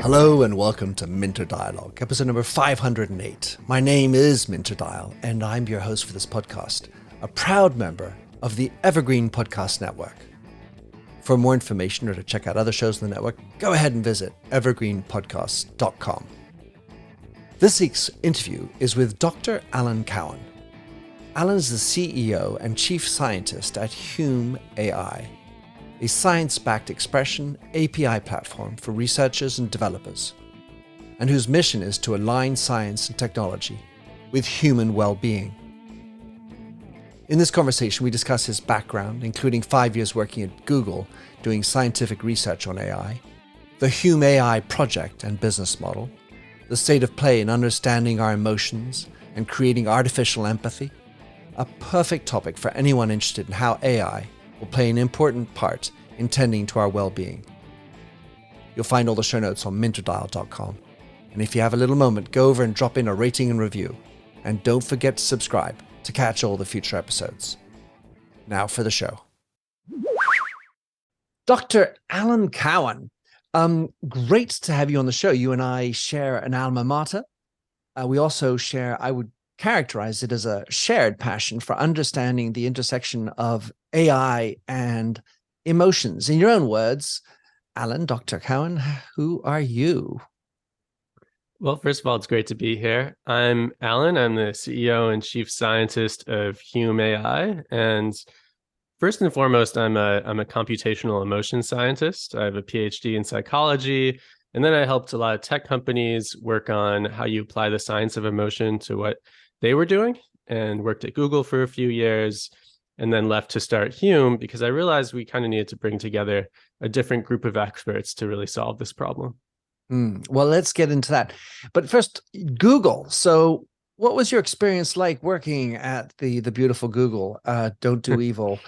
Hello and welcome to Minter Dialogue, episode number 508. My name is Minter Dial, and I'm your host for this podcast, a proud member of the Evergreen Podcast Network. For more information or to check out other shows in the network, go ahead and visit evergreenpodcasts.com. This week's interview is with Dr. Alan Cowen. Alan is the CEO and Chief Scientist at Hume AI, a science-backed expression API platform for researchers and developers, and whose mission is to align science and technology with human well-being. In this conversation, we discuss his background, including 5 years working at Google doing scientific research on AI, the Hume AI project and business model, the state of play in understanding our emotions and creating artificial empathy, a perfect topic for anyone interested in how AI will play an important part in tending to our well-being. You'll find all the show notes on minterdial.com. And if you have a little moment, go over and drop in a rating and review. And don't forget to subscribe to catch all the future episodes. Now for the show. Dr. Alan Cowen, great to have you on the show. You and I share an alma mater. We also share, I would characterize it as a shared passion for understanding the intersection of AI and emotions. In your own words, Alan, Dr. Cowen, who are you? Well, first of all, it's great to be here. I'm Alan. I'm the CEO and Chief Scientist of Hume AI. And first and foremost, I'm a computational emotion scientist. I have a PhD in psychology. And then I helped a lot of tech companies work on how you apply the science of emotion to what they were doing, and worked at Google for a few years, and then left to start Hume because I realized we kind of needed to bring together a different group of experts to really solve this problem. Well, let's get into that. But first, Google. So what was your experience like working at the beautiful Google, Don't Do Evil?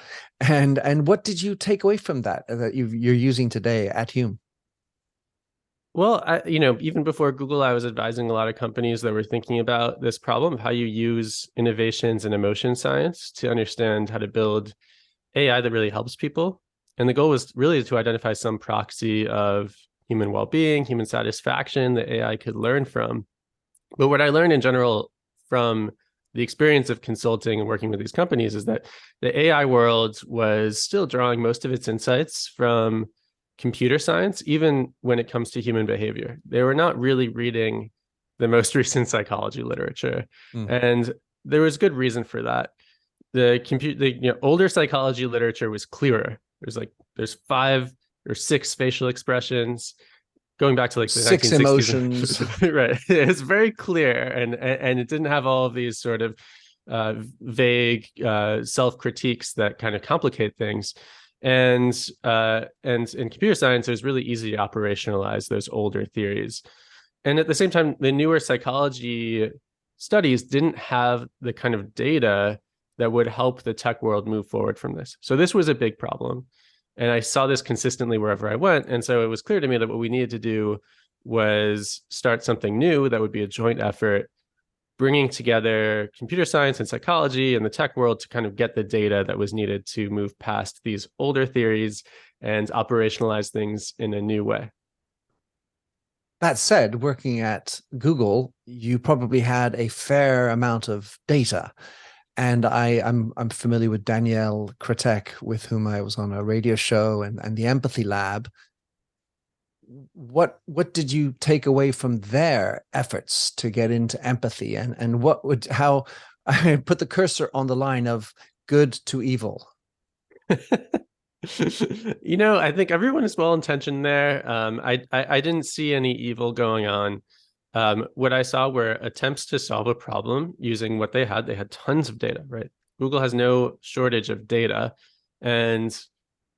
And what did you take away from that you're using today at Hume? Well, even before Google, I was advising a lot of companies that were thinking about this problem of how you use innovations in emotion science to understand how to build AI that really helps people. And the goal was really to identify some proxy of human well-being, human satisfaction that AI could learn from. But what I learned in general from the experience of consulting and working with these companies is that the AI world was still drawing most of its insights from computer science, even when it comes to human behavior. They were not really reading the most recent psychology literature. And there was good reason for that. The older psychology literature was clearer. There's 5 or 6 facial expressions going back to like the 6 1960s. emotions. Right. It's very clear, and it didn't have all of these sort of vague self-critiques that kind of complicate things. And in computer science, it was really easy to operationalize those older theories. And at the same time, the newer psychology studies didn't have the kind of data that would help the tech world move forward from this. So this was a big problem. And I saw this consistently wherever I went. And so it was clear to me that what we needed to do was start something new that would be a joint effort, bringing together computer science and psychology and the tech world to kind of get the data that was needed to move past these older theories and operationalize things in a new way. That said, working at Google, you probably had a fair amount of data. And I'm familiar with Danielle Kretek, with whom I was on a radio show, and the Empathy Lab. What did you take away from their efforts to get into empathy, and how I put the cursor on the line of good to evil? I think everyone is well-intentioned there. I didn't see any evil going on. What I saw were attempts to solve a problem using what they had. They had tons of data, right? Google has no shortage of data. And,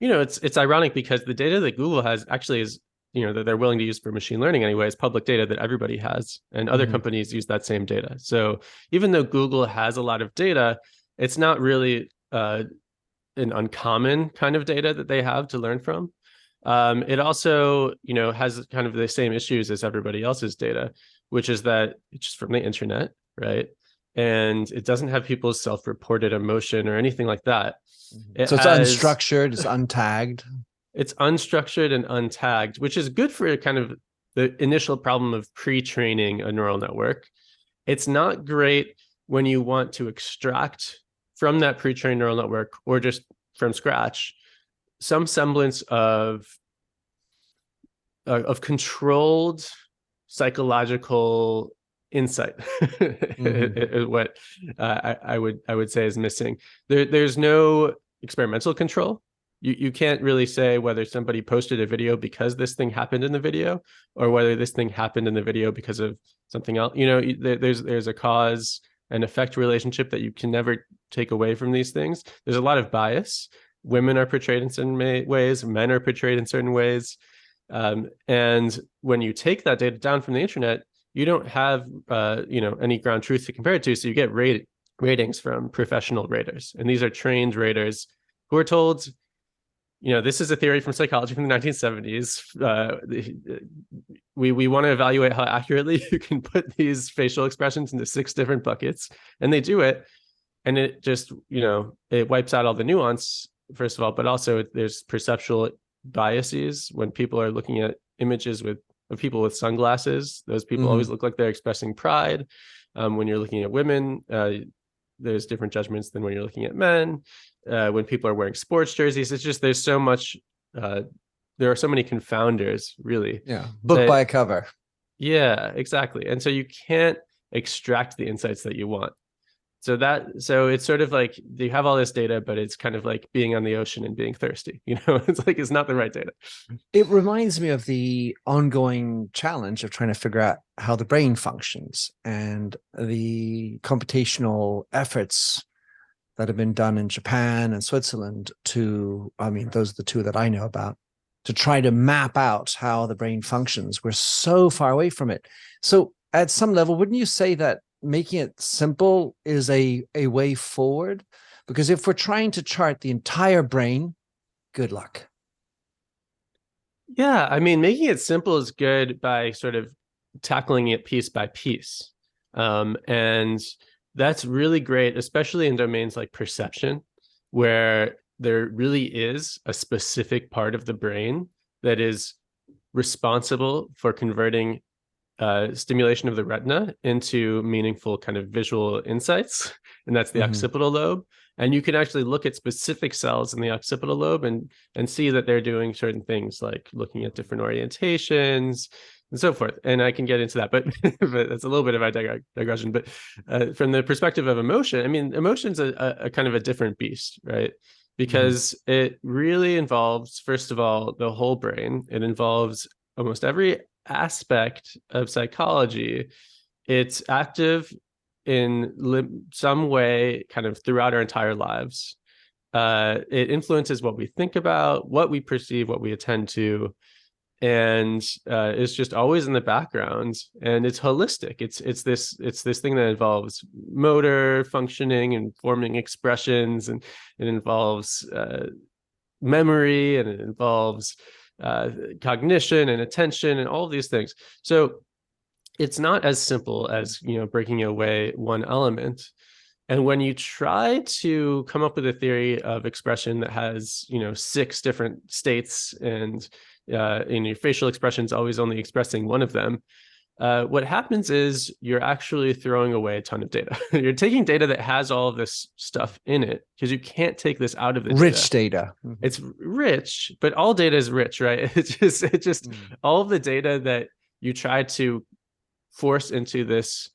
it's ironic because the data that Google has actually is, that they're willing to use for machine learning anyway, is public data that everybody has. And other companies use that same data. So even though Google has a lot of data, it's not really an uncommon kind of data that they have to learn from. It also, has kind of the same issues as everybody else's data, which is that it's just from the internet, right? and it doesn't have people's self-reported emotion or anything like that. It So it's has unstructured, it's untagged. It's unstructured and untagged, which is good for kind of the initial problem of pre-training a neural network. It's not great when you want to extract from that pre-trained neural network, or just from scratch, some semblance of controlled psychological insight. What I would say is missing. There's no experimental control. You can't really say whether somebody posted a video because this thing happened in the video, or whether this thing happened in the video because of something else. There's a cause and effect relationship that you can never take away from these things. There's a lot of bias. Women are portrayed in certain ways, men are portrayed in certain ways. And when you take that data down from the internet, you don't have any ground truth to compare it to. So you get ratings from professional raters, and these are trained raters who are told, this is a theory from psychology from the 1970s. We want to evaluate how accurately you can put these facial expressions into 6 different buckets, and they do it, and it just it wipes out all the nuance, first of all, but also there's perceptual biases when people are looking at images of people with sunglasses. Those people always look like they're expressing pride. When you're looking at women, there's different judgments than when you're looking at men. When people are wearing sports jerseys, it's just there's so much. There are so many confounders, really. Yeah, book by a cover. Yeah, exactly. And so you can't extract the insights that you want. So it's sort of like you have all this data, but it's kind of like being on the ocean and being thirsty. It's like it's not the right data. It reminds me of the ongoing challenge of trying to figure out how the brain functions, and the computational efforts that have been done in Japan and Switzerland those are the 2 that I know about, to try to map out how the brain functions. We're so far away from it. So at some level, wouldn't you say that making it simple is a way forward? Because if we're trying to chart the entire brain, good luck. Yeah, I mean, making it simple is good by sort of tackling it piece by piece. And that's really great, especially in domains like perception, where there really is a specific part of the brain that is responsible for converting stimulation of the retina into meaningful kind of visual insights, and that's the occipital lobe. And you can actually look at specific cells in the occipital lobe and see that they're doing certain things, like looking at different orientations and so forth. And I can get into that, but that's a little bit of a digression. But from the perspective of emotion, I mean, emotion's a kind of a different beast, right? Because it really involves, first of all, the whole brain. It involves almost every aspect of psychology. It's active in some way kind of throughout our entire lives. It influences what we think about, what we perceive, what we attend to, and it's just always in the background. And it's holistic. It's this thing that involves motor functioning and forming expressions, and it involves memory, and it involves cognition and attention and all of these things. So it's not as simple as breaking away one element. And when you try to come up with a theory of expression that has 6 different states, and your facial expression is always only expressing one of them, what happens is you're actually throwing away a ton of data. You're taking data that has all of this stuff in it, because you can't take this out of the rich data. It's rich, but all data is rich, right? It's just all of the data that you try to force into this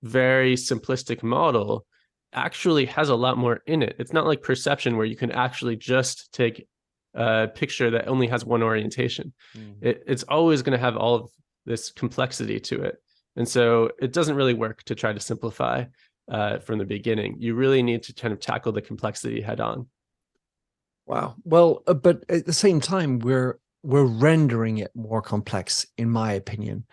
very simplistic model actually has a lot more in it. It's not like perception, where you can actually just take a picture that only has one orientation. It's always going to have all of this complexity to it. And so it doesn't really work to try to simplify from the beginning. You really need to kind of tackle the complexity head on. Wow. Well, but at the same time, we're rendering it more complex, in my opinion.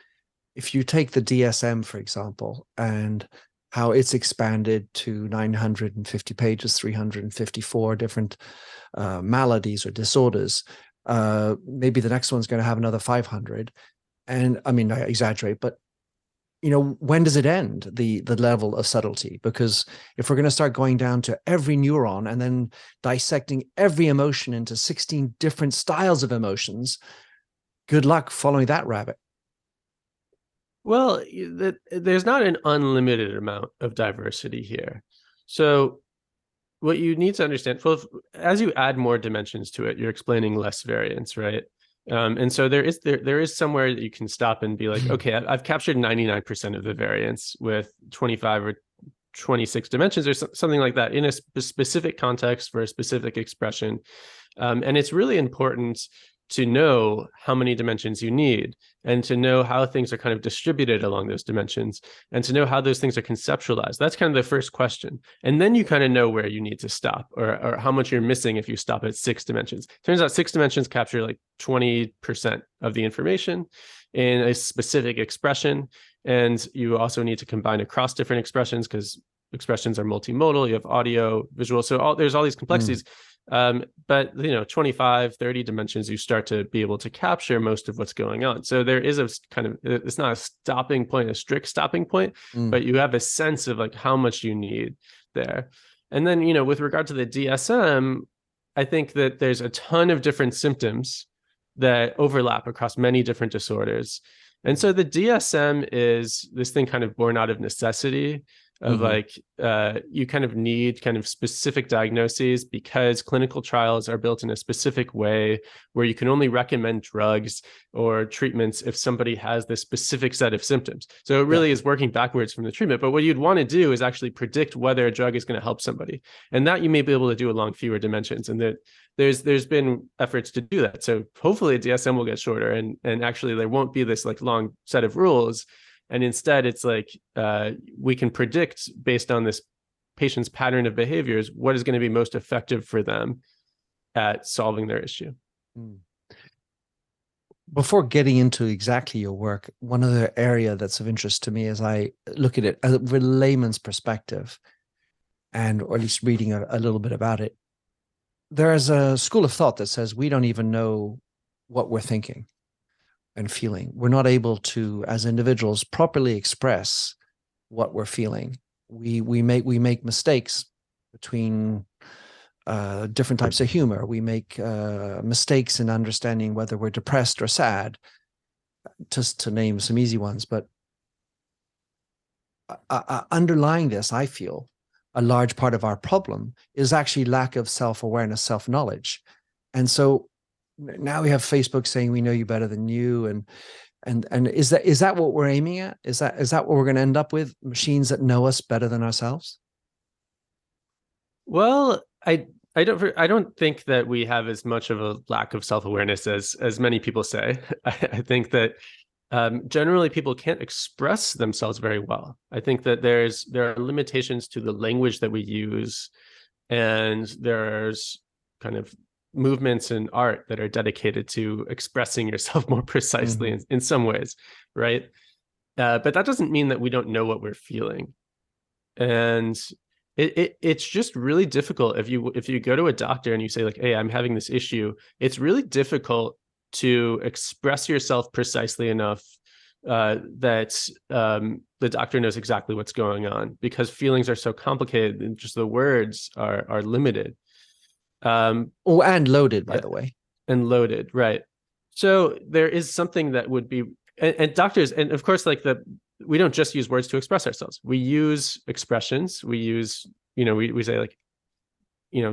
If you take the DSM, for example, and how it's expanded to 950 pages, 354 different maladies or disorders, maybe the next one's going to have another 500. And I mean, I exaggerate, but when does it end, the level of subtlety? Because if we're going to start going down to every neuron and then dissecting every emotion into 16 different styles of emotions, good luck following that rabbit. Well, there's not an unlimited amount of diversity here. So what you need to understand, well, as you add more dimensions to it, you're explaining less variance, right? And so there is somewhere that you can stop and be like, okay, I've captured 99% of the variance with 25 or 26 dimensions or something like that in a specific context for a specific expression. And it's really important to know how many dimensions you need and to know how things are kind of distributed along those dimensions and to know how those things are conceptualized. That's kind of the first question. And then you kind of know where you need to stop or how much you're missing if you stop at 6 dimensions. Turns out 6 dimensions capture like 20% of the information in a specific expression. And you also need to combine across different expressions because expressions are multimodal. You have audio, visual. So there's all these complexities. But 25, 30 dimensions, you start to be able to capture most of what's going on. So there is a kind of, it's not a stopping point, a strict stopping point, but you have a sense of like how much you need there. And then, with regard to the DSM, I think that there's a ton of different symptoms that overlap across many different disorders. And so the DSM is this thing kind of born out of necessity of like you kind of need kind of specific diagnoses because clinical trials are built in a specific way where you can only recommend drugs or treatments if somebody has this specific set of symptoms. So it really is working backwards from the treatment. But what you'd want to do is actually predict whether a drug is going to help somebody. And that you may be able to do along fewer dimensions. And that there's been efforts to do that. So hopefully DSM will get shorter and actually there won't be this like long set of rules. And instead, it's like we can predict based on this patient's pattern of behaviors what is going to be most effective for them at solving their issue. Before getting into exactly your work, one other area that's of interest to me as I look at it with a layman's perspective, and or at least reading a little bit about it, there is a school of thought that says we don't even know what we're thinking and feeling. We're not able to, as individuals, properly express what we're feeling. We make mistakes between different types of humor. We make mistakes in understanding whether we're depressed or sad, just to name some easy ones. But underlying this, I feel a large part of our problem is actually lack of self-awareness, self-knowledge. And so now we have Facebook saying we know you better than you, and is that what we're aiming at? Is that what we're going to end up with? Machines that know us better than ourselves? Well, I don't think that we have as much of a lack of self-awareness as many people say. I think that generally people can't express themselves very well. I think that there are limitations to the language that we use, and there's kind of movements in art that are dedicated to expressing yourself more precisely in some ways, right? But that doesn't mean that we don't know what we're feeling. And it's just really difficult if you go to a doctor and you say like, hey, I'm having this issue. It's really difficult to express yourself precisely enough that the doctor knows exactly what's going on, because feelings are so complicated and just the words are limited. And loaded, by the way. And loaded, right. So there is something that would be, and doctors, and of course, like we don't just use words to express ourselves. We use expressions. We use, we say like,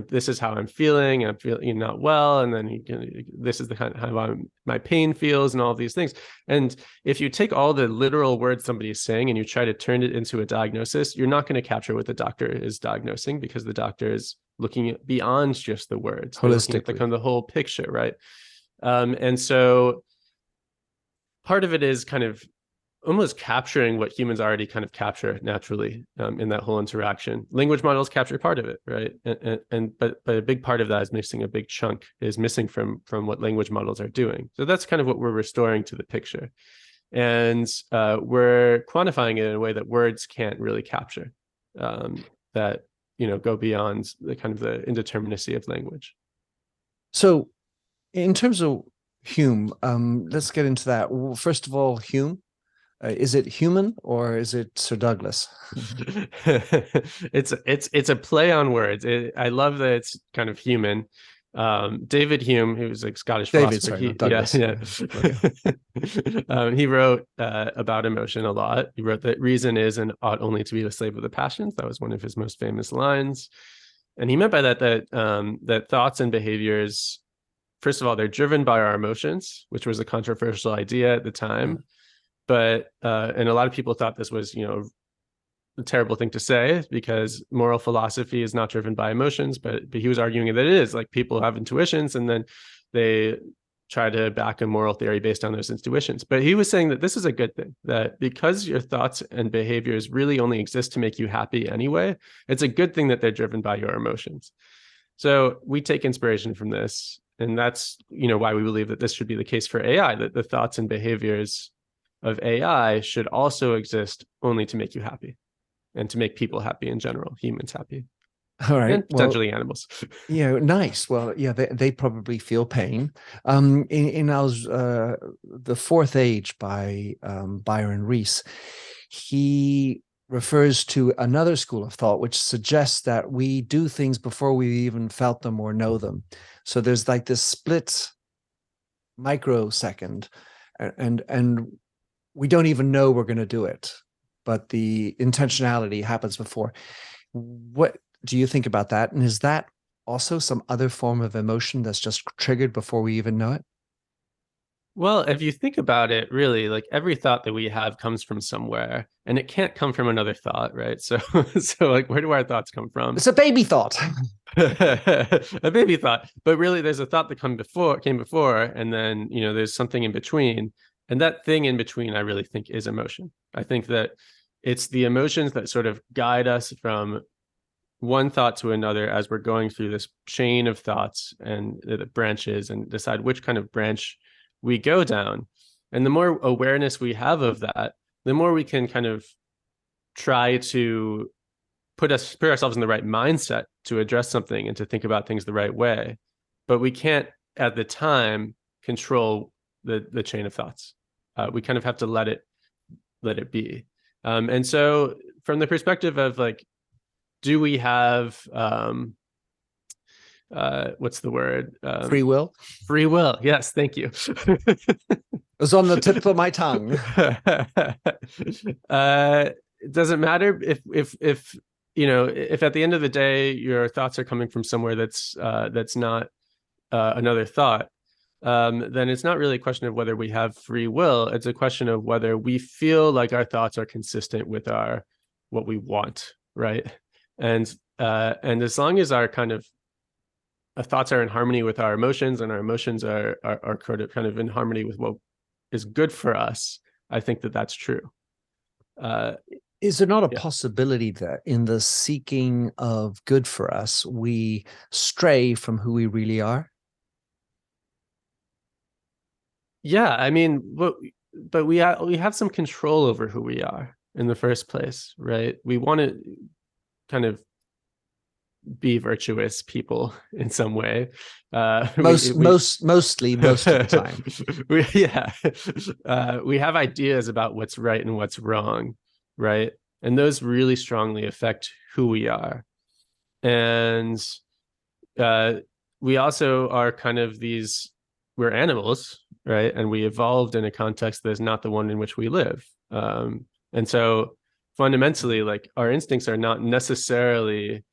this is how I'm feeling. I'm feeling not well. And then this is the kind of how my pain feels and all of these things. And if you take all the literal words somebody is saying and you try to turn it into a diagnosis, you're not going to capture what the doctor is diagnosing, because the doctor is looking beyond just the words. Holistically. The whole picture, right? And so part of it is kind of almost capturing what humans already kind of capture naturally in that whole interaction. Language models capture part of it, right? But a big part of that is missing. A big chunk is missing from what language models are doing. So that's kind of what we're restoring to the picture, and we're quantifying it in a way that words can't really capture. That go beyond the kind of the indeterminacy of language. So, in terms of Hume, let's get into that. Well, first of all, Hume. Is it human or is it Sir Douglas? It's a play on words. I love that it's kind of human. David Hume, who was a Scottish David, philosopher, sorry, not Douglas. yeah. Okay. He wrote about emotion a lot. He wrote that reason is and ought only to be the slave of the passions. That was one of his most famous lines. And he meant by that that thoughts and behaviors, first of all, they're driven by our emotions, which was a controversial idea at the time. But and a lot of people thought this was, a terrible thing to say because moral philosophy is not driven by emotions, but he was arguing that it is. Like, people have intuitions and then they try to back a moral theory based on those intuitions. But he was saying that this is a good thing, that because your thoughts and behaviors really only exist to make you happy anyway, it's a good thing that they're driven by your emotions. So we take inspiration from this, and that's, why we believe that this should be the case for AI, that the thoughts and behaviors of AI should also exist only to make you happy and to make people happy in general, humans happy. All right. And potentially animals. Yeah, nice. Well, yeah, they probably feel pain. In Al's The Fourth Age by Byron Reese, he refers to another school of thought which suggests that we do things before we even felt them or know them. So there's like this split microsecond, and we don't even know we're going to do it, but the intentionality happens before. What do you think about that? And is that also some other form of emotion that's just triggered before we even know it? Well, if you think about it, really, like, every thought that we have comes from somewhere, and it can't come from another thought, right? So, like, where do our thoughts come from? It's a baby thought. A baby thought, but really, there's a thought that came before, and then there's something in between, and that thing in between, I really think, is emotion. I think that it's the emotions that sort of guide us from one thought to another as we're going through this chain of thoughts and the branches, and decide which kind of branch we go down. And the more awareness we have of that, the more we can kind of try to put ourselves in the right mindset to address something and to think about things the right way. But we can't at the time control the chain of thoughts. We kind of have to let it be. And so from the perspective of, like, do we have what's the word? Free will. Free will. Yes, thank you. It was on the tip of my tongue. It doesn't matter if if at the end of the day your thoughts are coming from somewhere that's not another thought, then it's not really a question of whether we have free will. It's a question of whether we feel like our thoughts are consistent with what we want, right? And as long as our thoughts are in harmony with our emotions, and our emotions are kind of in harmony with what is good for us, I think that that's true. Is there not a possibility that in the seeking of good for us, we stray from who we really are? Yeah, I mean, but we have some control over who we are in the first place, right? We want to kind of be virtuous people in some way. Mostly most of the time. We have ideas about what's right and what's wrong, right? And those really strongly affect who we are. And we also are kind of we're animals, right? And we evolved in a context that is not the one in which we live. And so fundamentally, like, our instincts are not necessarily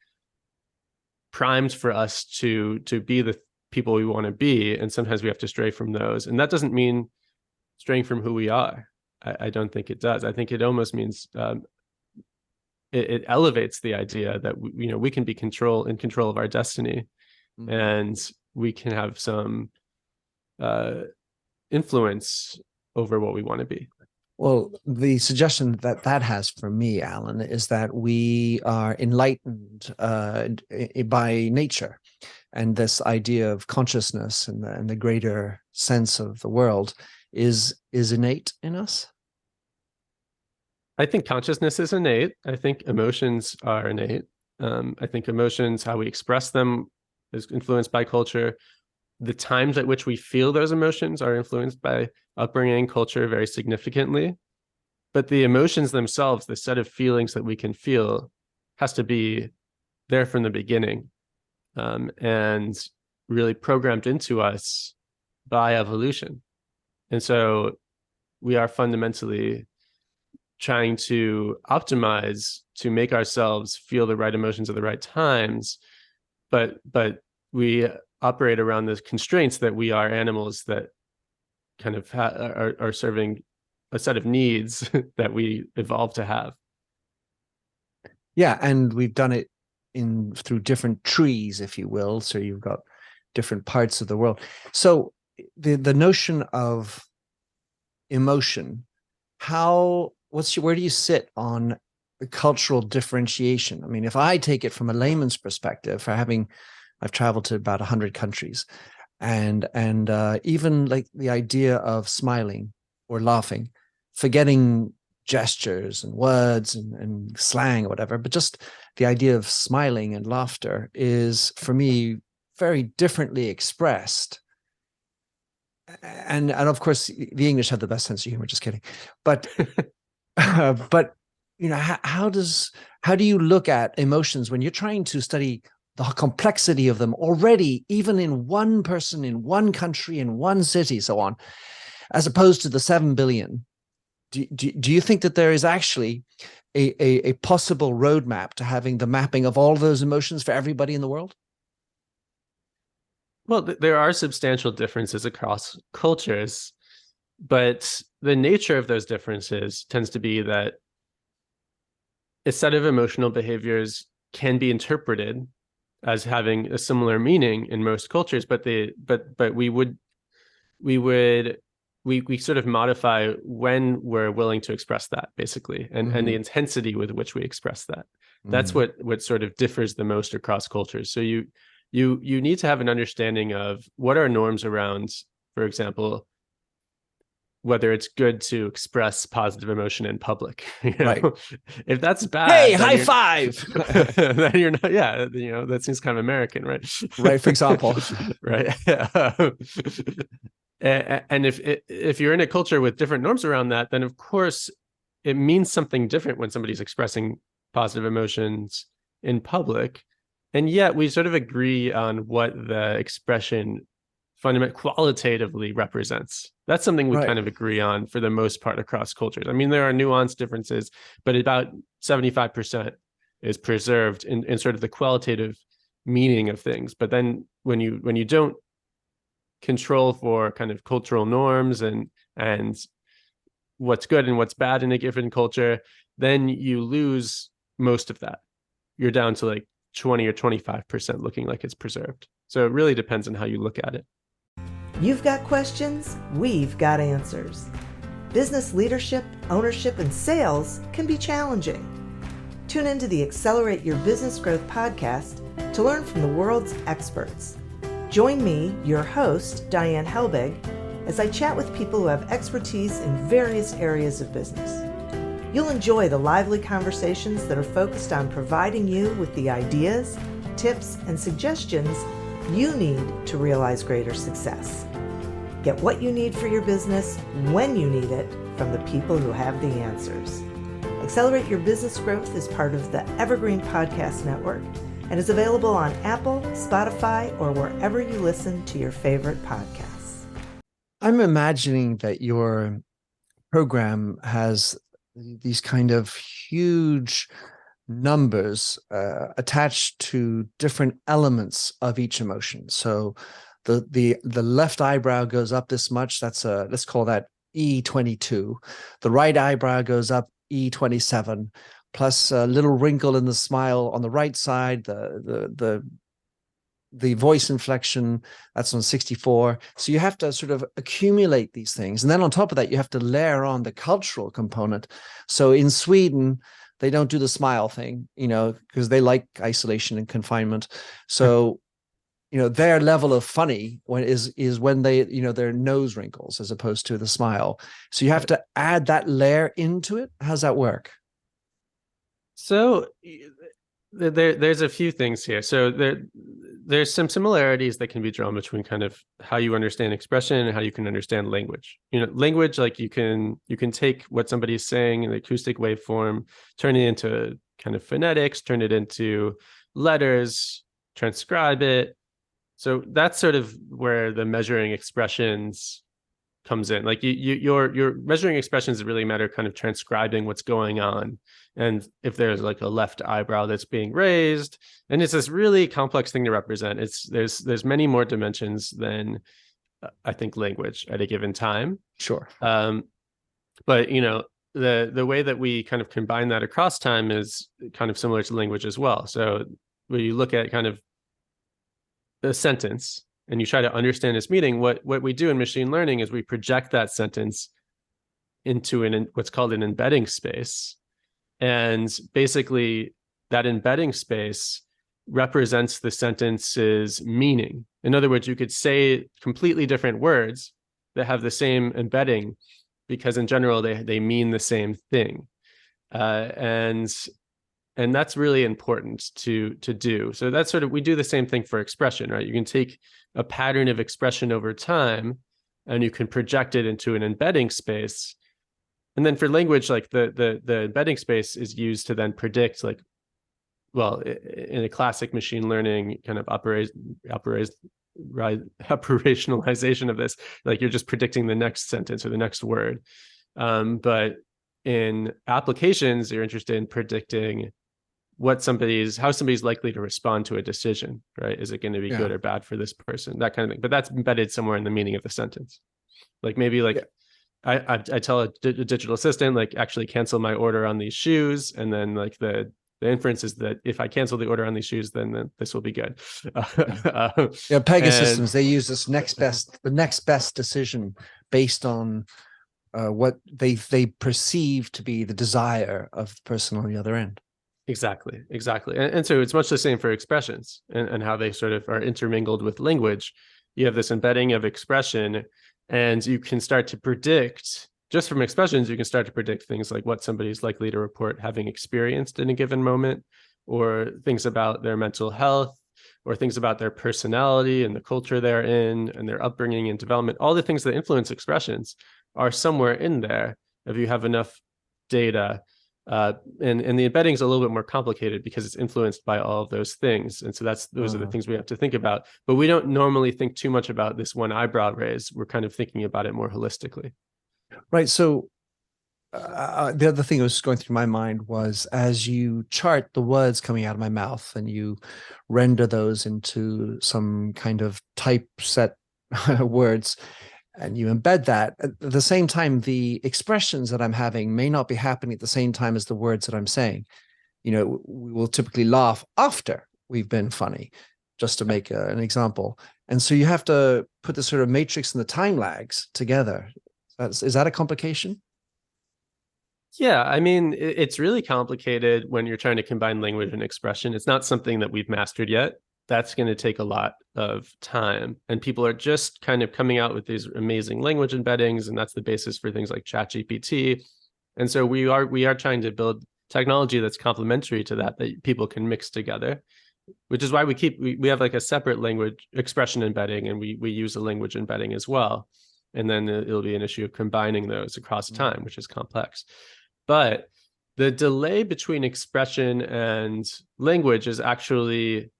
primed for us to be the people we want to be, and sometimes we have to stray from those. And that doesn't mean straying from who we are. I don't think it does. I think it almost means it elevates the idea that we can be in control of our destiny, and we can have some influence over what we want to be. Well, the suggestion that has for me, Alan, is that we are enlightened by nature, and this idea of consciousness and the greater sense of the world is innate in us. I think consciousness is innate. I think emotions are innate. I think emotions, how we express them, is influenced by culture. The times at which we feel those emotions are influenced by upbringing, culture, very significantly. but the emotions themselves, the set of feelings that we can feel, has to be there from the beginning, and really programmed into us by evolution. And so we are fundamentally trying to optimize to make ourselves feel the right emotions at the right times, but we operate around the constraints that we are animals that kind of are serving a set of needs that we evolved to have. Yeah, and we've done it through different trees, if you will. So you've got different parts of the world. So the notion of emotion, where do you sit on the cultural differentiation? I mean, if I take it from a layman's perspective, I've traveled to about 100 countries, and even like the idea of smiling or laughing, forgetting gestures and words and slang or whatever, but just the idea of smiling and laughter is, for me, very differently expressed. And of course, the English have the best sense of humor. Just kidding, but but how do you look at emotions when you're trying to study the complexity of them already, even in one person, in one country, in one city, so on, as opposed to the 7 billion? Do you think that there is actually a possible roadmap to having the mapping of all those emotions for everybody in the world? Well, there are substantial differences across cultures, but the nature of those differences tends to be that a set of emotional behaviors can be interpreted as having a similar meaning in most cultures, but we sort of modify when we're willing to express that, basically, and the intensity with which we express that. That's what sort of differs the most across cultures. So you need to have an understanding of what are norms around, for example, whether it's good to express positive emotion in public. Right. If that's bad, hey, high five. Then you're not. Yeah, that seems kind of American, right? Right. For example, right. And if you're in a culture with different norms around that, then of course it means something different when somebody's expressing positive emotions in public. And yet we sort of agree on what the expression qualitatively represents. That's something we kind of agree on for the most part across cultures. I mean, there are nuanced differences, but about 75% is preserved in sort of the qualitative meaning of things. But then when you don't control for kind of cultural norms and what's good and what's bad in a given culture, then you lose most of that. You're down to like 20 or 25% looking like it's preserved. So it really depends on how you look at it. You've got questions, we've got answers. Business leadership, ownership, and sales can be challenging. Tune into the Accelerate Your Business Growth podcast to learn from the world's experts. Join me, your host, Diane Helbig, as I chat with people who have expertise in various areas of business. You'll enjoy the lively conversations that are focused on providing you with the ideas, tips, and suggestions you need to realize greater success. Get what you need for your business when you need it from the people who have the answers. Accelerate Your Business Growth is part of the Evergreen Podcast Network and is available on Apple, Spotify, or wherever you listen to your favorite podcasts. I'm imagining that your program has these kind of huge numbers attached to different elements of each emotion. So the left eyebrow goes up this much. That's let's call that E22. The right eyebrow goes up E27, plus a little wrinkle in the smile on the right side. The voice inflection, that's on 64. So you have to sort of accumulate these things. And then on top of that, you have to layer on the cultural component. So in Sweden, they don't do the smile thing, because they like isolation and confinement. So, their level of funny is when they, their nose wrinkles as opposed to the smile. So you have to add that layer into it. How's that work? So there's a few things here. So there's some similarities that can be drawn between kind of how you understand expression and how you can understand language. Language, like you can take what somebody's saying in the acoustic waveform, turn it into kind of phonetics, turn it into letters, transcribe it. So that's sort of where the measuring expressions comes in. Like you're measuring expressions that really matter, kind of transcribing what's going on. And if there's like a left eyebrow that's being raised, and it's this really complex thing to represent. There's many more dimensions than I think language at a given time. Sure. But the way that we kind of combine that across time is kind of similar to language as well. So when you look at kind of a sentence and you try to understand its meaning, what we do in machine learning is we project that sentence into what's called an embedding space. And basically that embedding space represents the sentence's meaning. In other words, you could say completely different words that have the same embedding because in general, they mean the same thing. And that's really important to do. So that's sort of, we do the same thing for expression, right? You can take a pattern of expression over time and you can project it into an embedding space. And then for language, like the embedding space is used to then predict, like, well, in a classic machine learning kind of operationalization of this, like you're just predicting the next sentence or the next word. But in applications, you're interested in predicting how somebody's likely to respond to a decision, right? Is it going to be good or bad for this person? That kind of thing. But that's embedded somewhere in the meaning of the sentence. Like maybe I tell a digital assistant, like, actually cancel my order on these shoes. And then like the inference is that if I cancel the order on these shoes, then this will be good. Pegasystems, they use the next best decision based on what they perceive to be the desire of the person on the other end. Exactly. And so it's much the same for expressions and how they sort of are intermingled with language. You have this embedding of expression, and you can start to predict, just from expressions, you can start to predict things like what somebody's likely to report having experienced in a given moment, or things about their mental health, or things about their personality and the culture they're in and their upbringing and development. All the things that influence expressions are somewhere in there if you have enough data. And the embedding is a little bit more complicated because it's influenced by all of those things. And so those are the things we have to think about. But we don't normally think too much about this one eyebrow raise. We're kind of thinking about it more holistically. Right. So the other thing that was going through my mind was, as you chart the words coming out of my mouth and you render those into some kind of typeset words, and you embed that, at the same time, the expressions that I'm having may not be happening at the same time as the words that I'm saying. We will typically laugh after we've been funny, just to make an example. And so you have to put the sort of matrix and the time lags together. Is that a complication? Yeah, I mean, it's really complicated when you're trying to combine language and expression. It's not something that we've mastered yet. That's going to take a lot of time. And people are just kind of coming out with these amazing language embeddings, and that's the basis for things like ChatGPT. And so we are trying to build technology that's complementary to that people can mix together, which is why we have like a separate language expression embedding, and we use a language embedding as well. And then it'll be an issue of combining those across time, which is complex. But the delay between expression and language is actually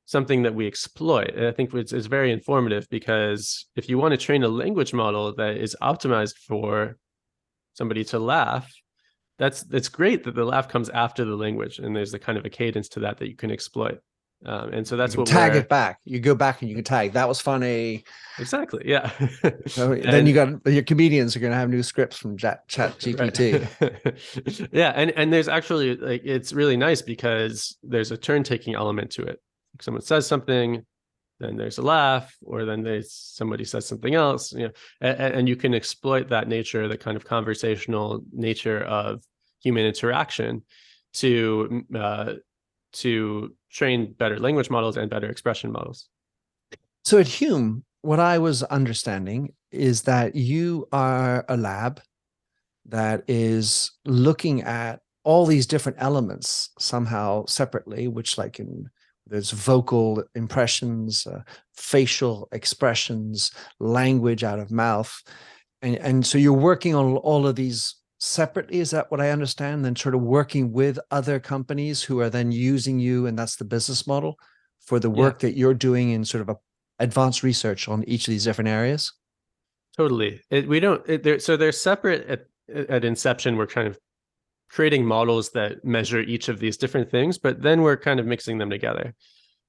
something that we exploit. And I think it's very informative, because if you want to train a language model that is optimized for somebody to laugh, it's great that the laugh comes after the language, and there's the kind of a cadence to that you can exploit. And so that's what tag it back. You go back and you can tag. That was funny. Exactly. Yeah. So then your comedians are going to have new scripts from Chat GPT. Right. Yeah. And there's actually, like, it's really nice because there's a turn taking element to it. Someone says something, then there's a laugh, or then somebody says something else, and you can exploit that nature, the kind of conversational nature of human interaction to train better language models and better expression models. So at Hume, what I was understanding is that you are a lab that is looking at all these different elements somehow separately, which like there's vocal impressions, facial expressions, language out of mouth. And so you're working on all of these separately. Is that what I understand? Then sort of working with other companies who are then using you, and that's the business model for the work that you're doing in sort of advanced research on each of these different areas? Totally. So they're separate at inception. We're kind of creating models that measure each of these different things, but then we're kind of mixing them together.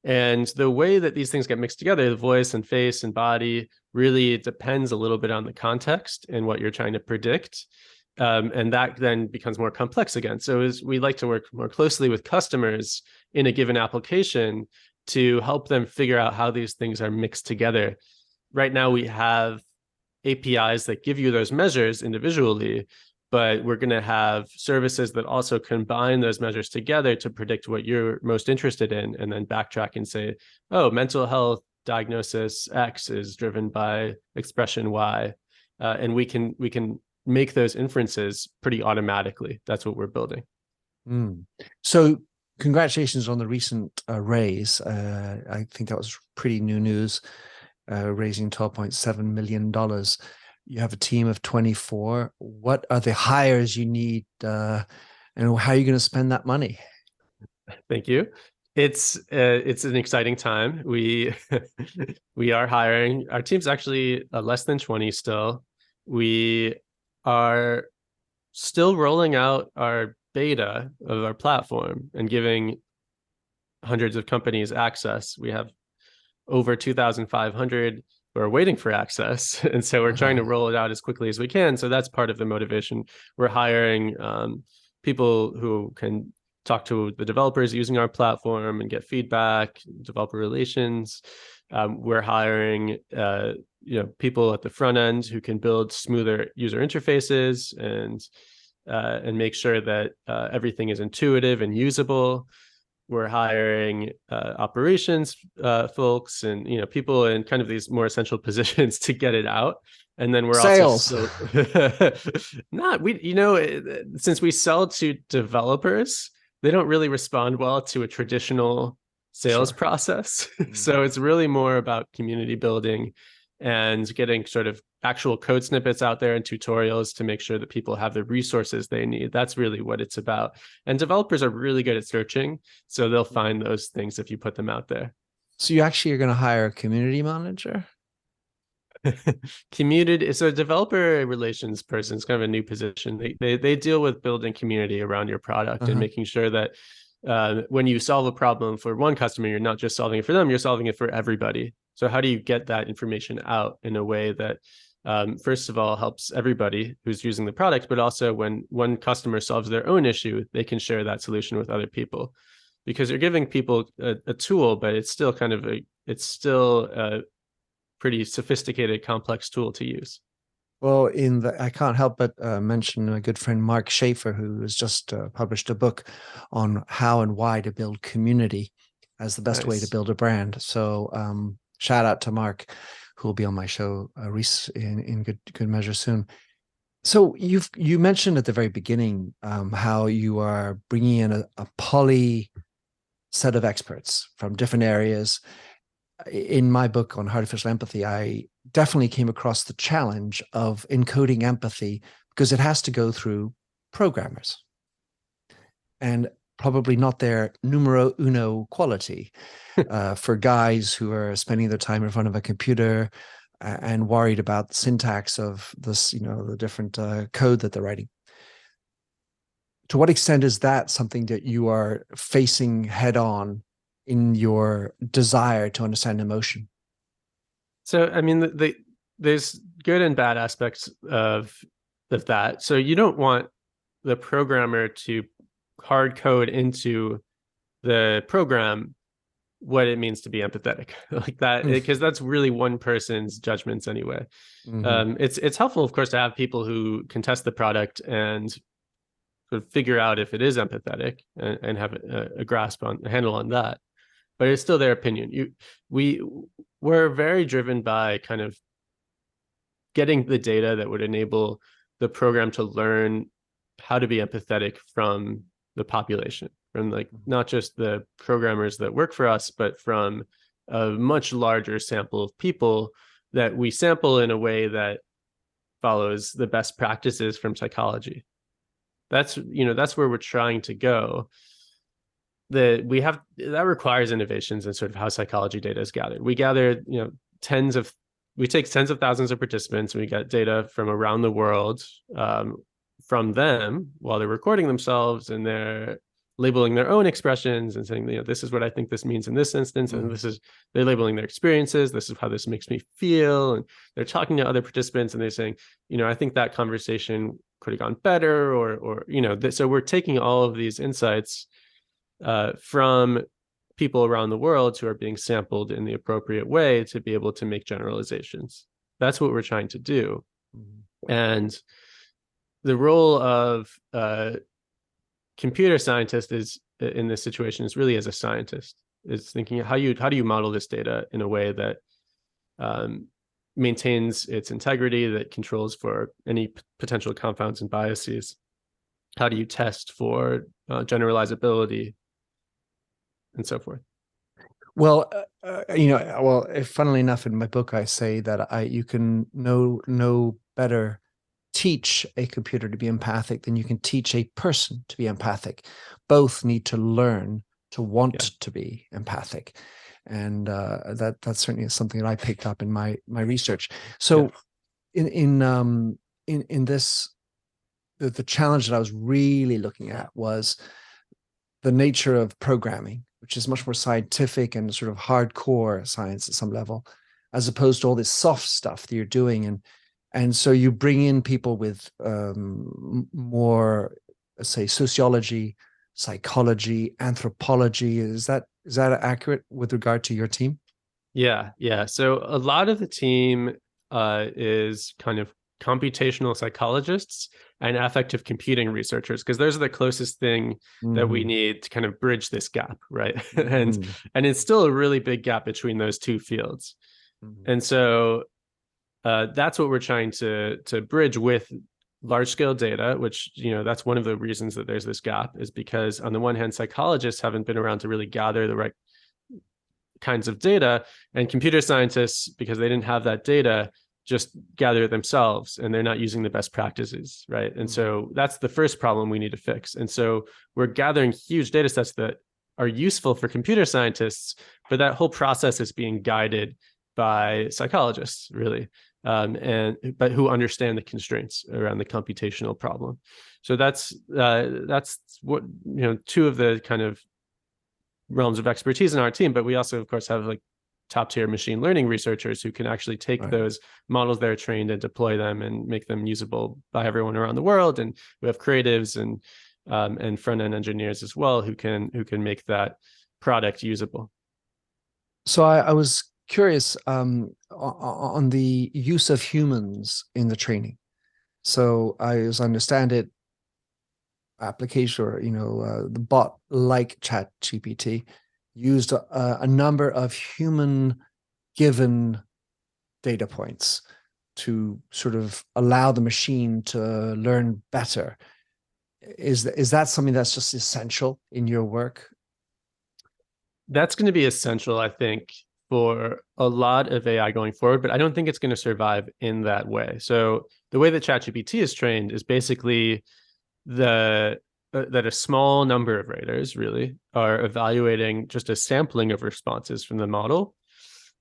And the way that these things get mixed together, the voice and face and body, really depends a little bit on the context and what you're trying to predict. And that then becomes more complex again. So as we like to work more closely with customers in a given application to help them figure out how these things are mixed together. Right now, we have APIs that give you those measures individually, but we're going to have services that also combine those measures together to predict what you're most interested in, and then backtrack and say, oh, mental health diagnosis X is driven by expression Y. And we can make those inferences pretty automatically. That's what we're building. So congratulations on the recent raise. I think that was pretty new news, raising $12.7 million. You have a team of 24. What are the hires you need, and how are you going to spend that money? Thank you. It's an exciting time. We are hiring. Our team's actually less than 20 still. We are still rolling out our beta of our platform and giving hundreds of companies access. We have over 2,500 who are waiting for access. And so we're trying to roll it out as quickly as we can. So that's part of the motivation. We're hiring people who can talk to the developers using our platform and get feedback, developer relations. We're hiring people at the front end who can build smoother user interfaces and make sure that everything is intuitive and usable. We're hiring operations folks and people in kind of these more essential positions to get it out. And then we're sales. Also since we sell to developers, they don't really respond well to a traditional sales process. So it's really more about community building and getting sort of actual code snippets out there and tutorials to make sure that people have the resources they need. That's really what it's about. And developers are really good at searching, so they'll find those things if you put them out there. So you actually are going to hire a community manager? So a developer relations person is kind of a new position. They deal with building community around your product and making sure that when you solve a problem for one customer, you're not just solving it for them, you're solving it for everybody. So how do you get that information out in a way that, first of all, helps everybody who's using the product, but also when one customer solves their own issue, they can share that solution with other people, because you're giving people a tool, but it's still a pretty sophisticated, complex tool to use. Well, I can't help but mention my good friend Mark Schaefer, who has just published a book on how and why to build community as the best way to build a brand. So shout out to Mark, who will be on my show in good measure soon. So you mentioned at the very beginning how you are bringing in a poly set of experts from different areas. In my book on artificial empathy, I definitely came across the challenge of encoding empathy because it has to go through programmers, and probably not their numero uno quality for guys who are spending their time in front of a computer and worried about the syntax of this, the different code that they're writing. To what extent is that something that you are facing head on in your desire to understand emotion? So, I mean, there's good and bad aspects of that. So you don't want the programmer to hard code into the program what it means to be empathetic like that, because that's really one person's judgments anyway. It's helpful, of course, to have people who can test the product and sort of figure out if it is empathetic and have a handle on that. But it's still their opinion. We're very driven by kind of getting the data that would enable the program to learn how to be empathetic from the population, from like not just the programmers that work for us, but from a much larger sample of people that we sample in a way that follows the best practices from psychology. That's where we're trying to go. That requires innovations in sort of how psychology data is gathered. We gather, we take tens of thousands of participants, and we get data from around the world from them while they're recording themselves, and they're labeling their own expressions and saying, this is what I think this means in this instance. And they're labeling their experiences. This is how this makes me feel. And they're talking to other participants, and they're saying, I think that conversation could have gone better, or so we're taking all of these insights from people around the world who are being sampled in the appropriate way to be able to make generalizations. That's what we're trying to do. And the role of computer scientist is in this situation is really as a scientist, is thinking how do you model this data in a way that maintains its integrity, that controls for any potential confounds and biases. How do you test for generalizability and so forth? Well, funnily enough, in my book, I say that you can no better teach a computer to be empathic than you can teach a person to be empathic. Both need to learn to want to be empathic, and that's certainly something that I picked up in my research. So, in this, the challenge that I was really looking at was the nature of programming, which is much more scientific and sort of hardcore science at some level, as opposed to all this soft stuff that you're doing. And so you bring in people with more, say, sociology, psychology, anthropology. Is that accurate with regard to your team? Yeah. So a lot of the team is kind of computational psychologists and affective computing researchers, because those are the closest thing that we need to kind of bridge this gap, right? and it's still a really big gap between those two fields. And so that's what we're trying to bridge with large scale data, which, that's one of the reasons that there's this gap, is because on the one hand, psychologists haven't been around to really gather the right kinds of data, and computer scientists, because they didn't have that data, just gather it themselves, and they're not using the best practices, right? And so that's the first problem we need to fix. And so we're gathering huge data sets that are useful for computer scientists, but that whole process is being guided by psychologists, really, but who understand the constraints around the computational problem. So that's what, two of the kind of realms of expertise in our team. But we also, of course, have like top tier machine learning researchers who can actually take those models that are trained and deploy them and make them usable by everyone around the world. And we have creatives and front end engineers as well who can make that product usable. So I was curious on the use of humans in the training. So as I understand it, application or the bot like ChatGPT used a number of human given data points to sort of allow the machine to learn better. Is that something that's just essential in your work? That's going to be essential, I think, for a lot of AI going forward, but I don't think it's going to survive in that way. So the way that ChatGPT is trained is basically that a small number of raters really are evaluating just a sampling of responses from the model,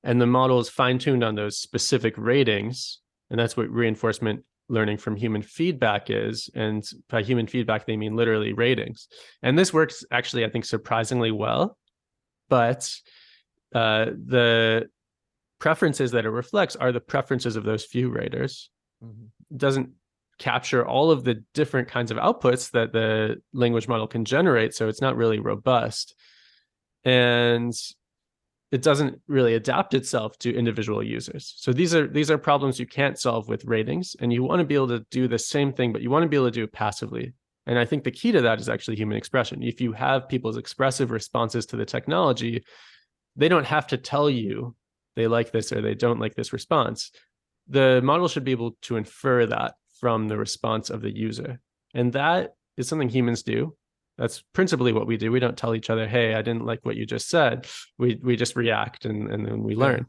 and the model is fine-tuned on those specific ratings, and that's what reinforcement learning from human feedback is. And by human feedback, they mean literally ratings. And this works actually, I think, surprisingly well, but the preferences that it reflects are the preferences of those few raters. It doesn't capture all of the different kinds of outputs that the language model can generate, so it's not really robust. And it doesn't really adapt itself to individual users. So these are problems you can't solve with ratings, and you want to be able to do the same thing, but you want to be able to do it passively. And I think the key to that is actually human expression. If you have people's expressive responses to the technology, they don't have to tell you they like this or they don't like this response. The model should be able to infer that from the response of the user. And that is something humans do. That's principally what we do. We don't tell each other, "Hey, I didn't like what you just said." We just react, and then we learn.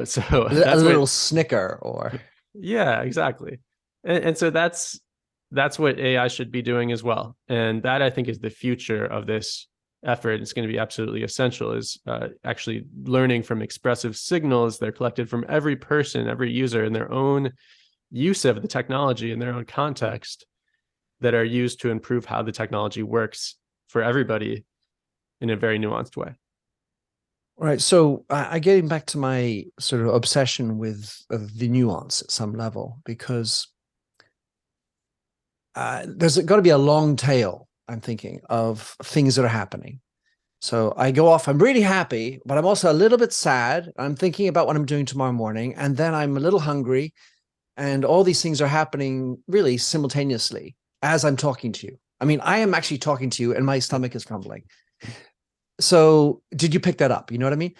So A that's little what. snicker or Yeah, exactly. And so that's what AI should be doing as well. And that, I think, is the future of this effort. It's going to be absolutely essential, is actually learning from expressive signals that are collected from every person, every user, in their own use of the technology in their own context, that are used to improve how the technology works for everybody in a very nuanced way. right. So I getting back to my sort of obsession with the nuance at some level, because there's got to be a long tail, I'm thinking, of things that are happening. So I go off, I'm really happy, but I'm also a little bit sad. I'm thinking about what I'm doing tomorrow morning, and then I'm a little hungry, and all these things are happening really simultaneously as I'm talking to you. I mean, I am actually talking to you and my stomach is grumbling. So did you pick that up? You know what I mean?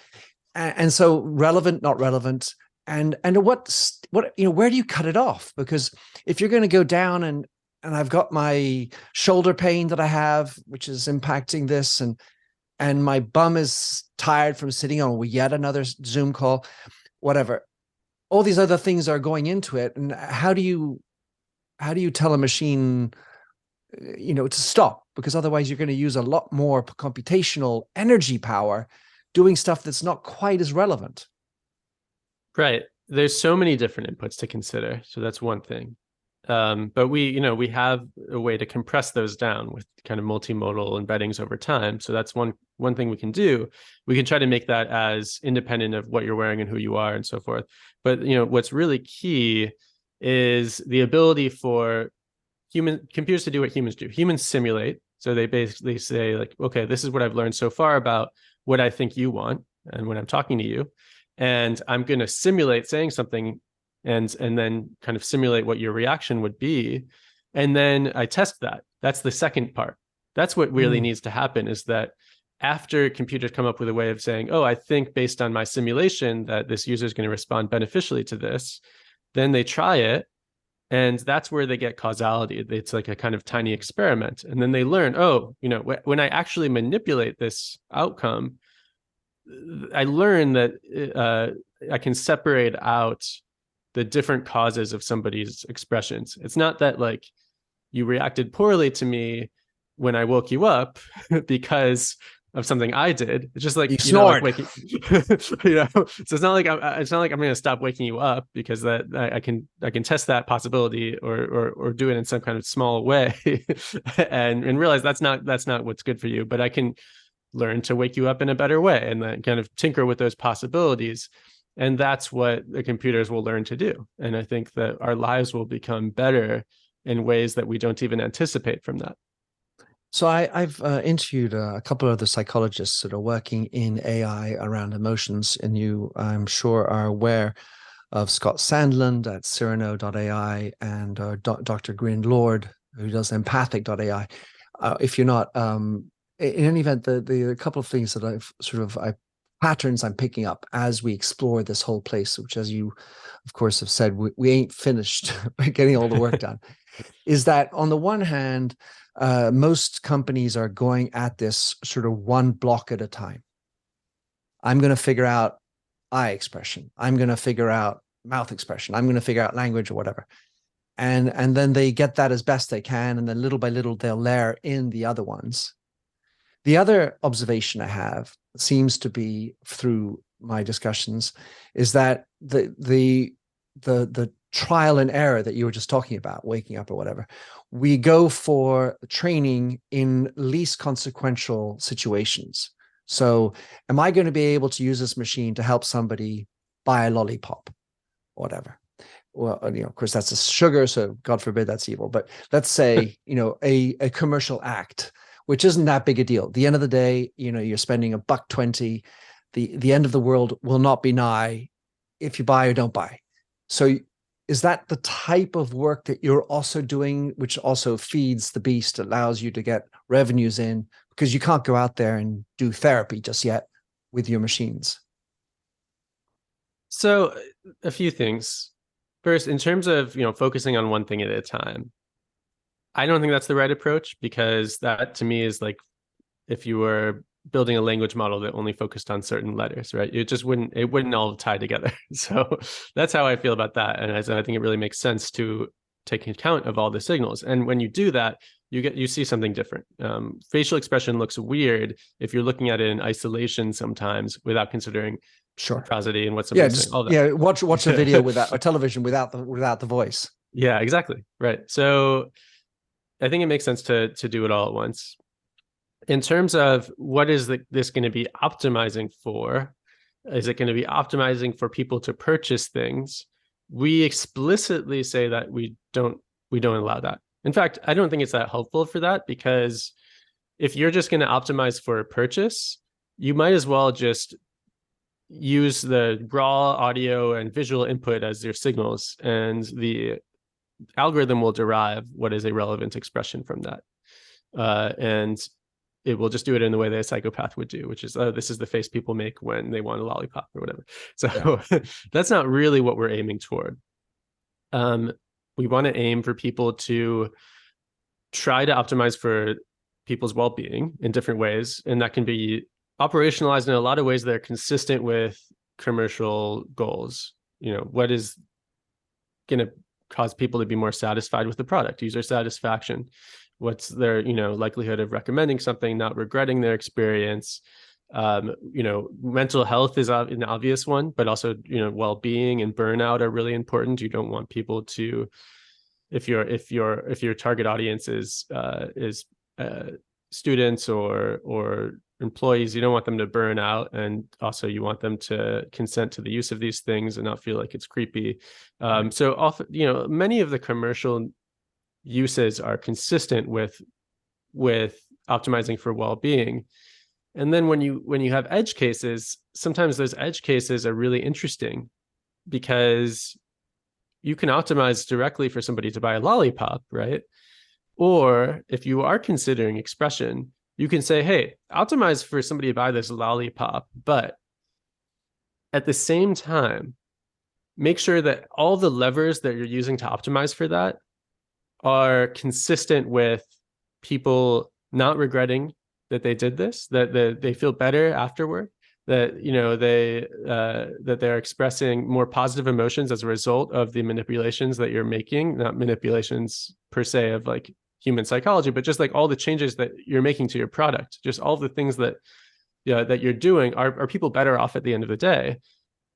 And so relevant, not relevant. And what, where do you cut it off? Because if you're going to go down and I've got my shoulder pain that I have, which is impacting this, and my bum is tired from sitting on yet another Zoom call, whatever. All these other things are going into it. And how do you tell a machine, to stop? Because otherwise you're going to use a lot more computational energy power doing stuff that's not quite as relevant. Right. There's so many different inputs to consider. So that's one thing. But we have a way to compress those down with kind of multimodal embeddings over time. So that's one thing we can do. We can try to make that as independent of what you're wearing and who you are and so forth. But what's really key is the ability for computers to do what humans do. Humans simulate. So they basically say, like, okay, this is what I've learned so far about what I think you want and when I'm talking to you, and I'm going to simulate saying something, and then kind of simulate what your reaction would be, and then I test that. That's the second part. That's what really needs to happen, is that after computers come up with a way of saying, oh, I think based on my simulation that this user is going to respond beneficially to this, then they try it. And that's where they get causality. It's like a kind of tiny experiment. And then they learn, oh, when I actually manipulate this outcome, I learn that I can separate out the different causes of somebody's expressions. It's not that, like, you reacted poorly to me when I woke you up because of something I did. It's just like, you snored. Like waking, So it's not like I'm going to stop waking you up, because that I can test that possibility, or do it in some kind of small way, and realize that's not what's good for you. But I can learn to wake you up in a better way, and then kind of tinker with those possibilities. And that's what the computers will learn to do. And I think that our lives will become better in ways that we don't even anticipate from that. So I've interviewed a couple of the psychologists that are working in AI around emotions, and you, I'm sure, are aware of Scott Sandland at Cyrano.ai and Dr. Gwyn Lord, who does empathic.ai. If you're not, in any event, the couple of things that patterns I'm picking up as we explore this whole place, which, as you, of course, have said, we ain't finished getting all the work done, is that on the one hand, most companies are going at this sort of one block at a time. I'm going to figure out eye expression. I'm going to figure out mouth expression. I'm going to figure out language or whatever. And then they get that as best they can. And then little by little, they'll layer in the other ones. The other observation I have seems to be, through my discussions, is that the trial and error that you were just talking about, waking up or whatever, we go for training in least consequential situations. So am I going to be able to use this machine to help somebody buy a lollipop or whatever? Well, of course, that's a sugar, so God forbid that's evil. But let's say, a commercial act, which isn't that big a deal. At the end of the day, you're spending $1.20. The end of the world will not be nigh if you buy or don't buy. So is that the type of work that you're also doing, which also feeds the beast, allows you to get revenues in, because you can't go out there and do therapy just yet with your machines? So a few things. First, in terms of, focusing on one thing at a time, I don't think that's the right approach, because that to me is like if you were building a language model that only focused on certain letters, right? It wouldn't all tie together. So that's how I feel about that. And I think it really makes sense to take account of all the signals. And when you do that, you see something different. Facial expression looks weird if you're looking at it in isolation sometimes without considering Sure. prosody and what somebody's saying. All that. Yeah, watch a video without, or television without the voice. Yeah, exactly. Right. So I think it makes sense to do it all at once. In terms of what is this going to be optimizing for, is it going to be optimizing for people to purchase things? We explicitly say that we don't allow that. In fact, I don't think it's that helpful for that, because if you're just going to optimize for a purchase, you might as well just use the raw audio and visual input as your signals, and the algorithm will derive what is a relevant expression from that. And it will just do it in the way that a psychopath would do, which is, oh, this is the face people make when they want a lollipop or whatever. So yeah. That's not really what we're aiming toward. We want to aim for people to try to optimize for people's well-being in different ways. And that can be operationalized in a lot of ways that are consistent with commercial goals. What is going to cause people to be more satisfied with the product, user satisfaction. What's their, likelihood of recommending something, not regretting their experience. Mental health is an obvious one, but also, well-being and burnout are really important. You don't want people to, if your target audience is students or employees, you don't want them to burn out, and also you want them to consent to the use of these things and not feel like it's creepy. So often, many of the commercial uses are consistent with optimizing for well-being. And then when you have edge cases, sometimes those edge cases are really interesting, because you can optimize directly for somebody to buy a lollipop, right? Or if you are considering expression, you can say, hey, optimize for somebody to buy this lollipop, but at the same time, make sure that all the levers that you're using to optimize for that are consistent with people not regretting that they did this, that they feel better afterward, that that they're expressing more positive emotions as a result of the manipulations that you're making, not manipulations per se of like human psychology, but just like all the changes that you're making to your product, just all the things that that you're doing are people better off at the end of the day,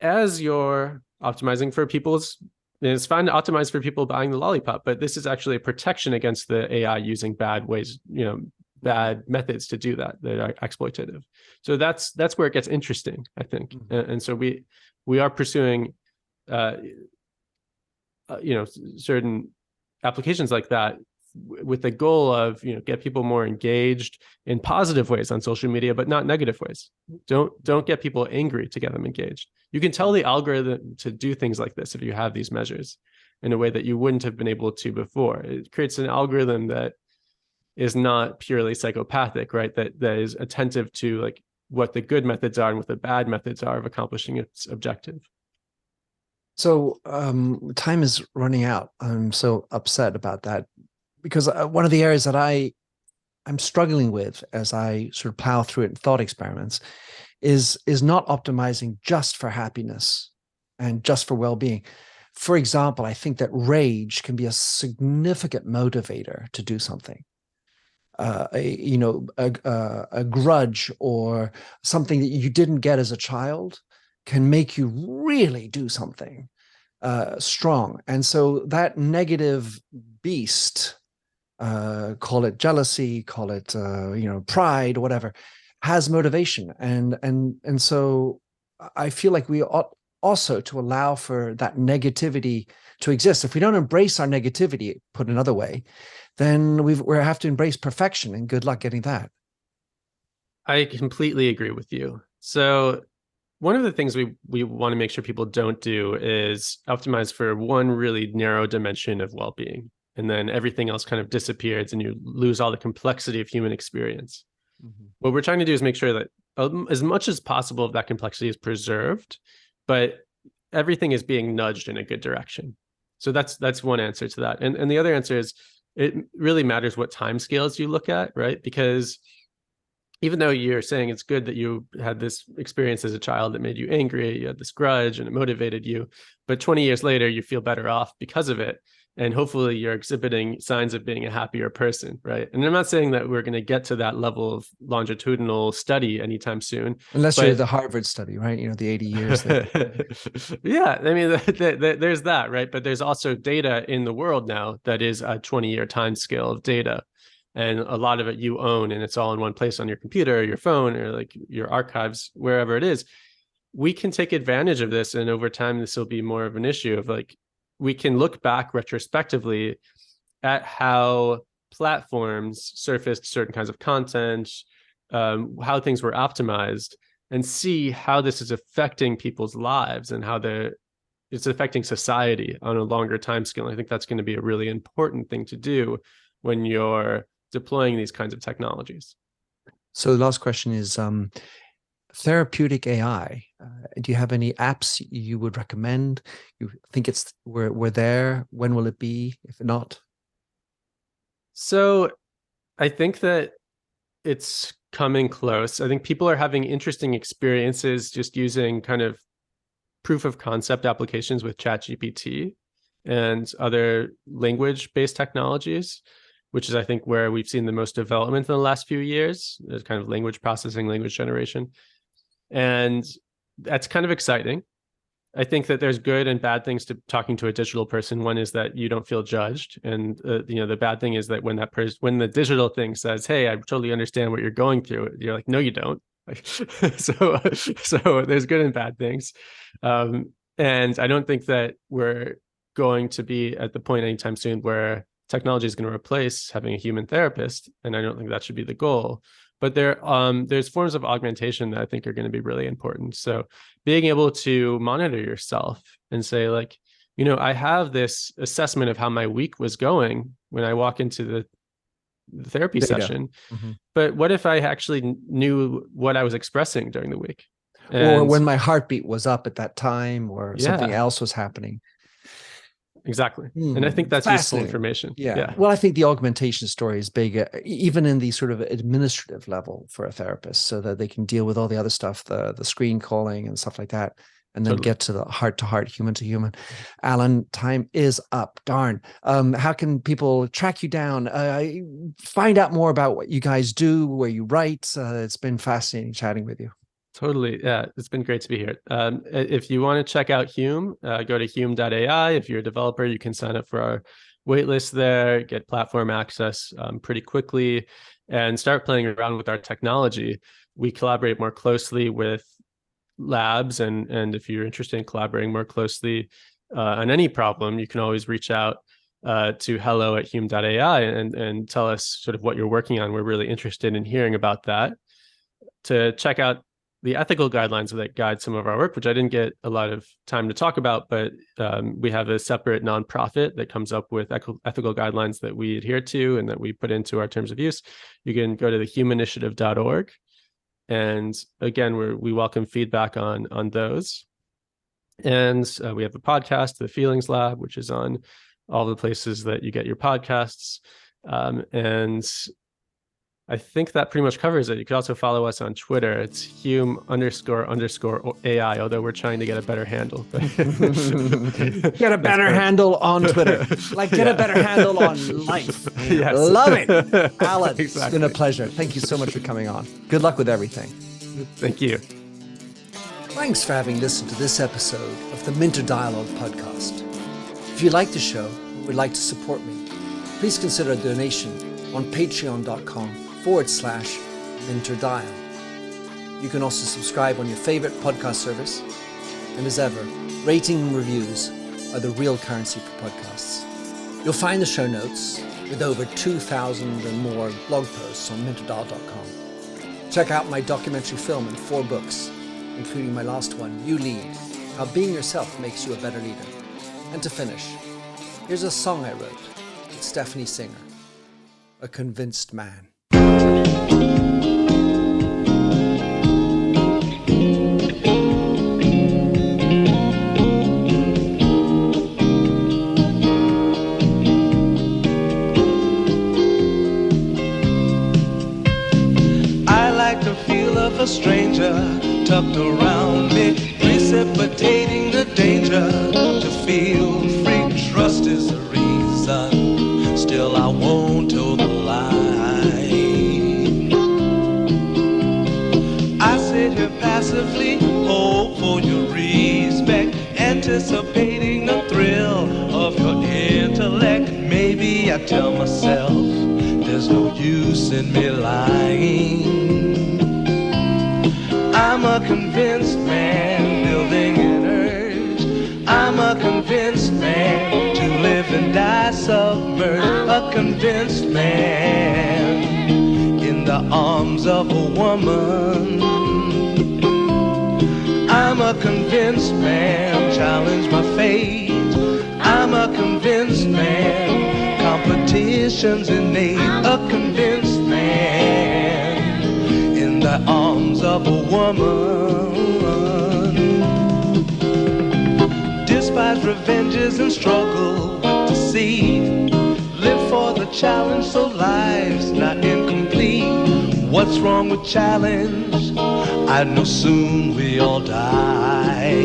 as you're optimizing for people's. And it's fine to optimize for people buying the lollipop, but this is actually a protection against the AI using bad ways, bad methods to do that are exploitative. So that's where it gets interesting, I think. Mm-hmm. And so we are pursuing, certain applications like that with the goal of, get people more engaged in positive ways on social media, but not negative ways. Don't get people angry to get them engaged. You can tell the algorithm to do things like this if you have these measures in a way that you wouldn't have been able to before. It creates an algorithm that is not purely psychopathic, right? That is attentive to like what the good methods are and what the bad methods are of accomplishing its objective. So time is running out. I'm so upset about that, because one of the areas that I'm struggling with as I sort of plow through it in thought experiments is not optimizing just for happiness and just for well-being. For example, I think that rage can be a significant motivator to do something. A grudge or something that you didn't get as a child can make you really do something strong. And so that negative beast, call it jealousy, call it pride, whatever, has motivation. And so I feel like we ought also to allow for that negativity to exist. If we don't embrace our negativity, put another way, then we have to embrace perfection, and good luck getting that. I completely agree with you. So one of the things we want to make sure people don't do is optimize for one really narrow dimension of well-being, and then everything else kind of disappears and you lose all the complexity of human experience. Mm-hmm. What we're trying to do is make sure that as much as possible that complexity is preserved, but everything is being nudged in a good direction. So that's one answer to that. And the other answer is it really matters what time scales you look at, right? Because even though you're saying it's good that you had this experience as a child that made you angry, you had this grudge and it motivated you, but 20 years later, you feel better off because of it. And hopefully you're exhibiting signs of being a happier person, right? And I'm not saying that we're going to get to that level of longitudinal study anytime soon. Unless you're the Harvard study, right? The 80 years. Yeah, I mean, there's that, right? But there's also data in the world now that is a 20-year time scale of data. And a lot of it you own, and it's all in one place on your computer, or your phone, or like your archives, wherever it is. We can take advantage of this. And over time, this will be more of an issue of like, we can look back retrospectively at how platforms surfaced certain kinds of content, how things were optimized, and see how this is affecting people's lives and how it's affecting society on a longer time scale. And I think that's going to be a really important thing to do when you're deploying these kinds of technologies. So the last question is therapeutic AI. Do you have any apps you would recommend? You think we're there? When will it be, if not? So I think that it's coming close. I think people are having interesting experiences just using kind of proof of concept applications with ChatGPT and other language-based technologies, which is, I think, where we've seen the most development in the last few years. There's kind of language processing, language generation. And that's kind of exciting. I think that there's good and bad things to talking to a digital person. One is that you don't feel judged. And, the bad thing is that when the digital thing says, hey, I totally understand what you're going through, you're like, no, you don't. So there's good and bad things. And I don't think that we're going to be at the point anytime soon where technology is going to replace having a human therapist. And I don't think that should be the goal. But there's forms of augmentation that I think are going to be really important. So being able to monitor yourself and say, like, I have this assessment of how my week was going when I walk into the therapy session. Mm-hmm. But what if I actually knew what I was expressing during the week? Or when my heartbeat was up at that time, or something else was happening. Exactly. And I think that's useful information. Yeah. Well, I think the augmentation story is big, even in the sort of administrative level for a therapist, so that they can deal with all the other stuff, the screen calling and stuff like that, and then get to the heart-to-heart, human-to-human. Alan, time is up. Darn. How can people track you down, find out more about what you guys do, where you write? It's been fascinating chatting with you. Totally. Yeah, it's been great to be here. If you want to check out Hume, go to Hume AI. If you're a developer, you can sign up for our waitlist there, get platform access pretty quickly, and start playing around with our technology. We collaborate more closely with labs, and if you're interested in collaborating more closely on any problem, you can always reach out to hello@hume.ai and tell us sort of what you're working on. We're really interested in hearing about that. To check out the ethical guidelines that guide some of our work, which I didn't get a lot of time to talk about, but we have a separate nonprofit that comes up with ethical guidelines that we adhere to and that we put into our terms of use. You can go to thehumanitive.org. And again, we welcome feedback on those. And we have the podcast, The Feelings Lab, which is on all the places that you get your podcasts. And I think that pretty much covers it. You could also follow us on Twitter. It's Hume__AI, although we're trying to get a better handle. Get a better handle on Twitter. Get a better handle on life. Yes. Love it. Alan, Exactly. It's been a pleasure. Thank you so much for coming on. Good luck with everything. Thank you. Thanks for having listened to this episode of the Minter Dialogue podcast. If you like the show and would like to support me, please consider a donation on patreon.com/MinterDial. You can also subscribe on your favorite podcast service. And as ever, rating and reviews are the real currency for podcasts. You'll find the show notes with over 2,000 and more blog posts on minterdial.com. Check out my documentary film and 4 books, including my last one, You Lead, How Being Yourself Makes You a Better Leader. And to finish, here's a song I wrote with Stephanie Singer, A Convinced Man. tucked around me, precipitating the danger to feel free. Trust is the reason, still I won't toe the line. I sit here passively, hope for your respect, anticipating the thrill of your intellect. Maybe I tell myself there's no use in me lying. I'm a convinced man building an urge. I'm a convinced man to live and die submerged. A convinced man in the arms of a woman. I'm a convinced man, challenge my fate. I'm a convinced man, competition's innate. A convinced man in the arms of a woman. Despise revenges and struggle with deceit. Live for the challenge so life's not incomplete. What's wrong with challenge? I know soon we all die.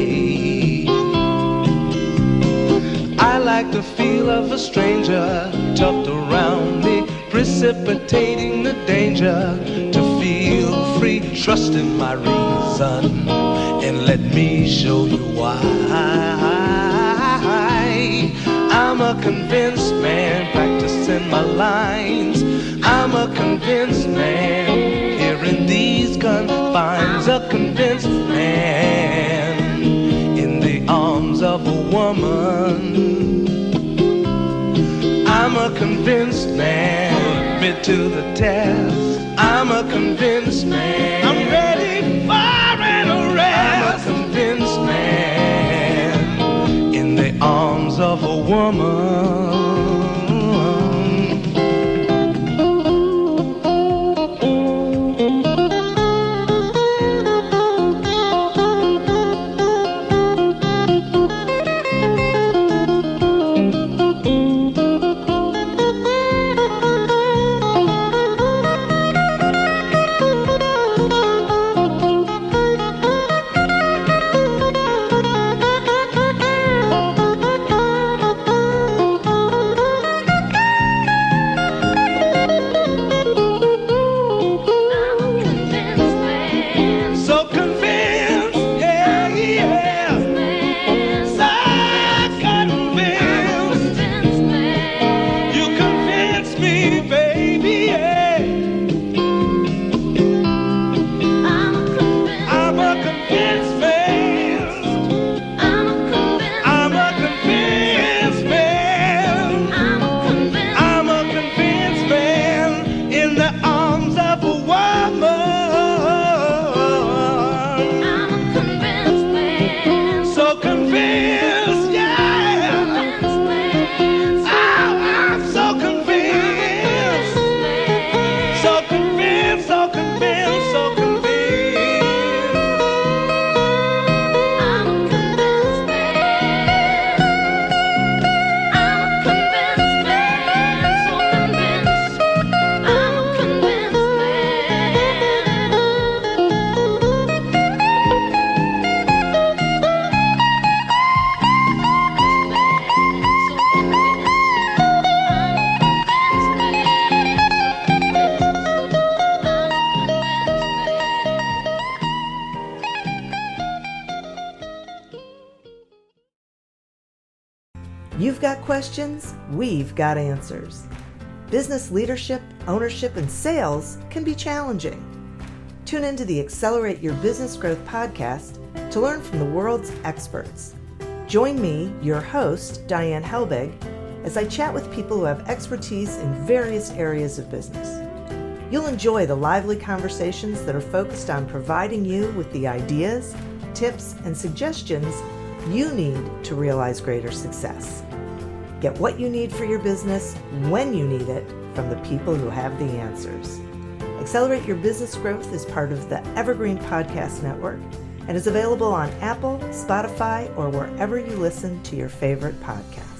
I like the feel of a stranger tucked around me, precipitating the danger to feel free. Trust in my reason and let me show you why. I'm a convinced man practicing my lines. I'm a convinced man here in these confines. A convinced man in the arms of a woman. I'm a convinced man, admit to the test. I'm a convinced man, I'm ready for an arrest. I'm a convinced man in the arms of a woman. You've got questions, we've got answers. Business leadership, ownership, and sales can be challenging. Tune into the Accelerate Your Business Growth podcast to learn from the world's experts. Join me, your host, Diane Helbig, as I chat with people who have expertise in various areas of business. You'll enjoy the lively conversations that are focused on providing you with the ideas, tips, and suggestions you need to realize greater success. Get what you need for your business when you need it from the people who have the answers. Accelerate Your Business Growth is part of the Evergreen Podcast Network and is available on Apple, Spotify, or wherever you listen to your favorite podcast.